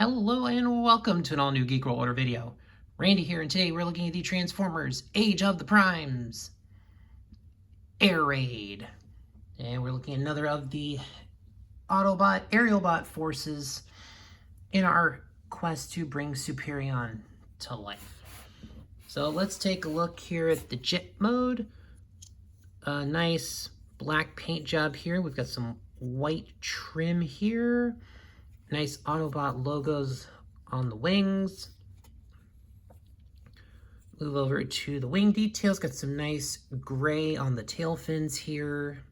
Hello and welcome to an all-new Geek World Order video. Randy here, and today we're looking at the Transformers Age of the Primes Air Raid. And we're looking at another of the Autobot, Aerialbot forces in our quest to bring Superion to life. So let's take a look here at the jet mode. A nice black paint job here. We've got some white trim here. Nice Autobot logos on the wings. Move over to the wing details. Got some nice gray on the tail fins here.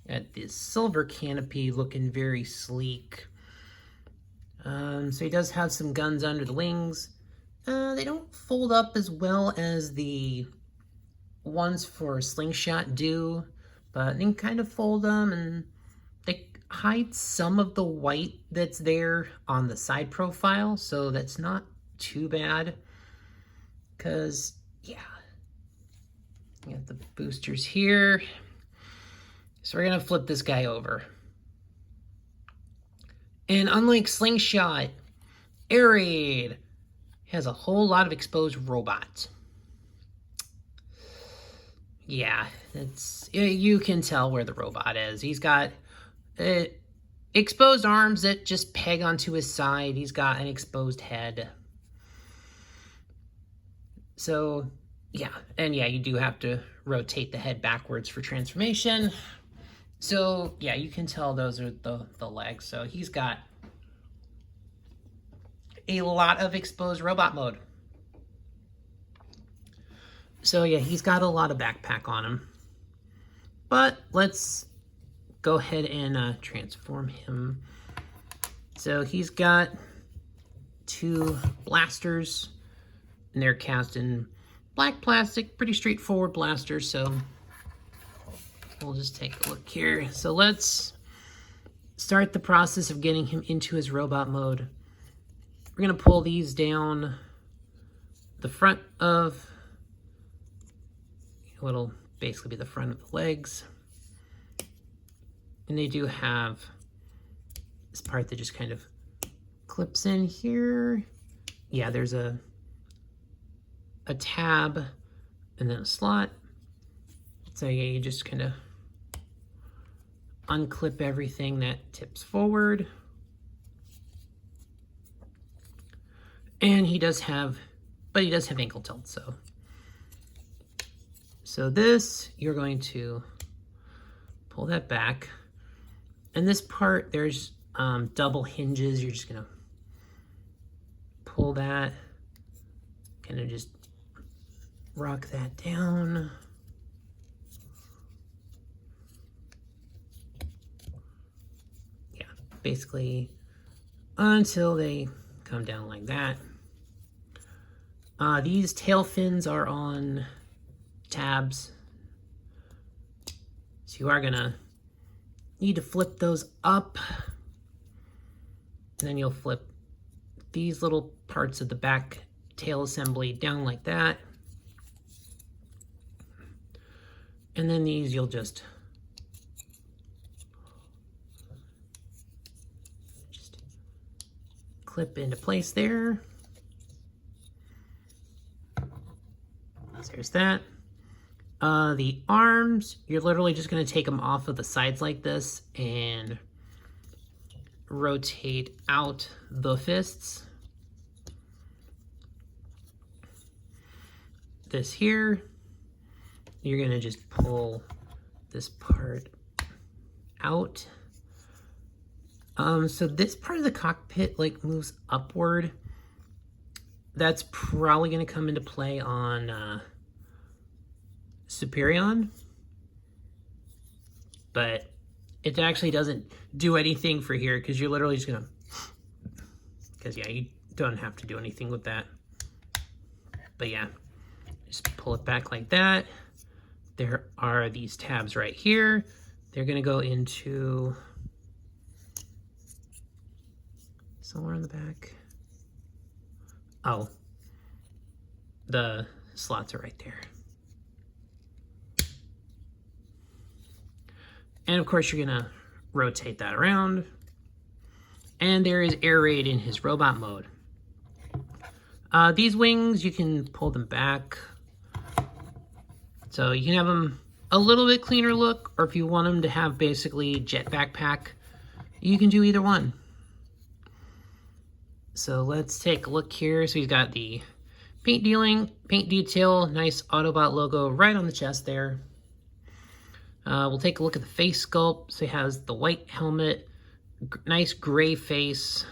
Got this silver canopy looking very sleek. So he does have some guns under the wings. They don't fold up as well as the ones for Slingshot do, but they can kind of fold them, and they hide some of the white that's there on the side profile, so that's not too bad. Because, yeah, we got the boosters here. So we're going to flip this guy over. And unlike Slingshot, Air Raid has a whole lot of exposed robots. Yeah, you can tell where the robot is. He's got exposed arms that just peg onto his side. He's got an exposed head. So, yeah. And yeah, you do have to rotate the head backwards for transformation. So, yeah, you can tell those are the legs. So he's got a lot of exposed robot mode. So, yeah, he's got a lot of backpack on him. But let's go ahead and transform him. So he's got two blasters, and they're cast in black plastic, pretty straightforward blasters. So we'll just take a look here. So let's start the process of getting him into his robot mode. We're gonna pull these down the front of what'll basically be the front of the legs. And they do have this part that just kind of clips in here. Yeah, there's a tab and then a slot. So yeah, you just kind of unclip everything that tips forward. And he does have ankle tilt, so this, you're going to pull that back. And this part, there's double hinges. You're just gonna pull that, kind of just rock that down. Yeah, basically until they come down like that. These tail fins are on tabs, so you are gonna need to flip those up, and then you'll flip these little parts of the back tail assembly down like that, and then these you'll just clip into place there. So there's that. The arms, you're literally just going to take them off of the sides like this and rotate out the fists. This here, you're going to just pull this part out. So this part of the cockpit like moves upward. That's probably going to come into play on Superion, but it actually doesn't do anything for here because you're literally just gonna, because yeah, you don't have to do anything with that. But yeah, just pull it back like that. There are these tabs right here. They're gonna go into somewhere in the back. Oh, the slots are right there. And of course, you're gonna rotate that around. And there is Air Raid in his robot mode. These wings, you can pull them back. So you can have them a little bit cleaner look, or if you want them to have basically jet backpack, you can do either one. So let's take a look here. So he's got the paint detail, nice Autobot logo right on the chest there. We'll take a look at the face sculpt. So he has the white helmet, nice gray face.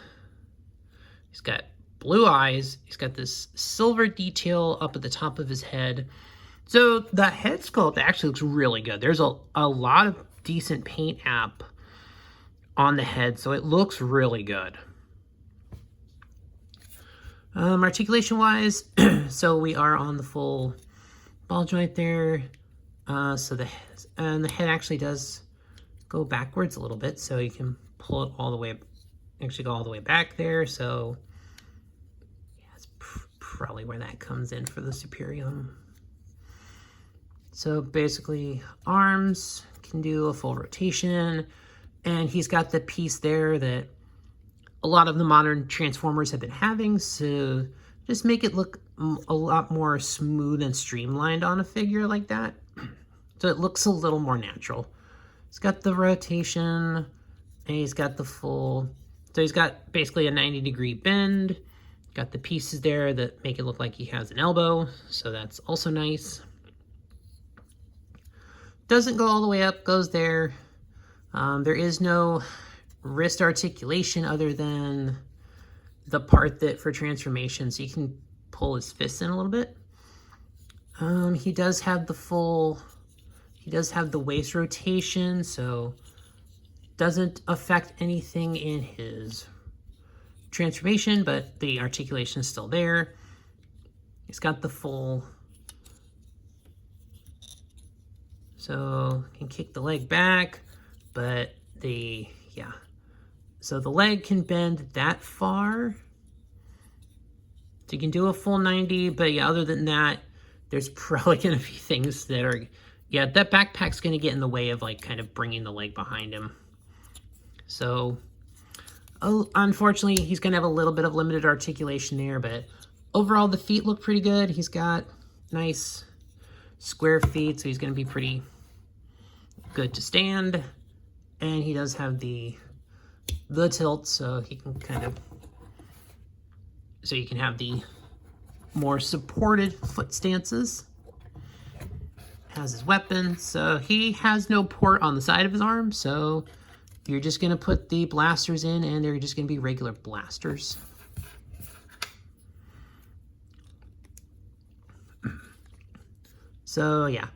He's got blue eyes. He's got this silver detail up at the top of his head. So the head sculpt actually looks really good. There's a lot of decent paint app on the head, so it looks really good. Articulation wise, so we are on the full ball joint there. So the head actually does go backwards a little bit, so you can pull it all the way, actually go all the way back there. So yeah, that's probably where that comes in for the Superium. So basically arms can do a full rotation, and he's got the piece there that a lot of the modern Transformers have been having, so just make it look a lot more smooth and streamlined on a figure like that. So it looks a little more natural. He's got the rotation, and he's got the full, so he's got basically a 90-degree bend. Got the pieces there that make it look like he has an elbow, so that's also nice. Doesn't go all the way up, goes there. There is no wrist articulation other than the part that for transformation, so you can pull his fists in a little bit. He does have the full, he does have the waist rotation, so doesn't affect anything in his transformation, but the articulation is still there. He's got the full, so you can kick the leg back, but so the leg can bend that far. So you can do a full 90, but yeah, other than that, there's probably going to be things that are, yeah, that backpack's going to get in the way of like kind of bringing the leg behind him. So, unfortunately, he's going to have a little bit of limited articulation there, but overall the feet look pretty good. He's got nice square feet, so he's going to be pretty good to stand. And he does have the tilt, so he can kind of, so you can have the more supported foot stances. Has his weapon, so he has no port on the side of his arm, so you're just going to put the blasters in, and they're just going to be regular blasters. So yeah,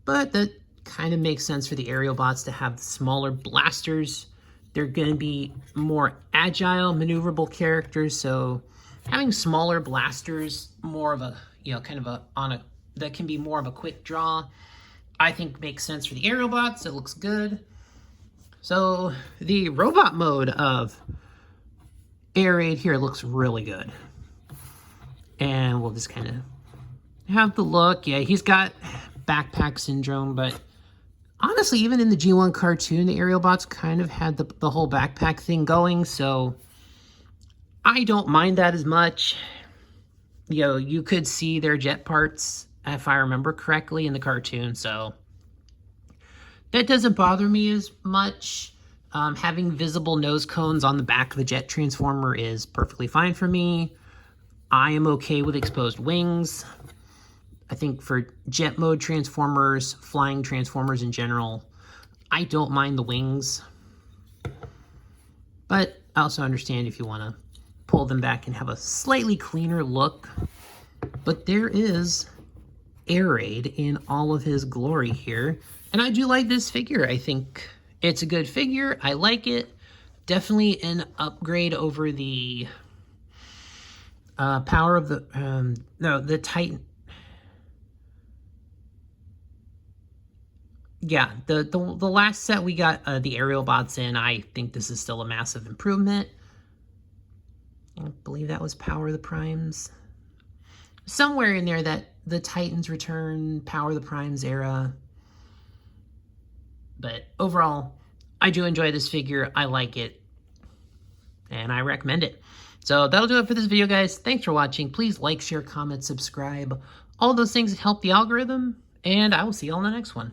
but that kind of makes sense for the aerial bots to have smaller blasters. They're going to be more agile, maneuverable characters, so having smaller blasters, more of a, you know, kind of a, that can be more of a quick draw, I think makes sense for the aerial bots. It looks good. So the robot mode of Air Raid here looks really good. And we'll just kind of have the look. Yeah, he's got backpack syndrome, but honestly, even in the G1 cartoon, the aerial bots kind of had the whole backpack thing going, so I don't mind that as much. You know, you could see their jet parts, if I remember correctly, in the cartoon, so that doesn't bother me as much. Having visible nose cones on the back of the jet transformer is perfectly fine for me. I am okay with exposed wings. I think for jet mode transformers, flying transformers in general, I don't mind the wings. But I also understand if you want to pull them back and have a slightly cleaner look. But there is Air Raid in all of his glory here. And I do like this figure. I think it's a good figure. I like it. Definitely an upgrade over the power of the, the Titan. Yeah, the last set we got the aerial bots in, I think this is still a massive improvement. I believe that was Power of the Primes. Somewhere in there that the Titans Return, Power of the Primes era. But overall, I do enjoy this figure. I like it. and I recommend it. So that'll do it for this video, guys. Thanks for watching. Please like, share, comment, subscribe. All those things help the algorithm, and I will see you all in the next one.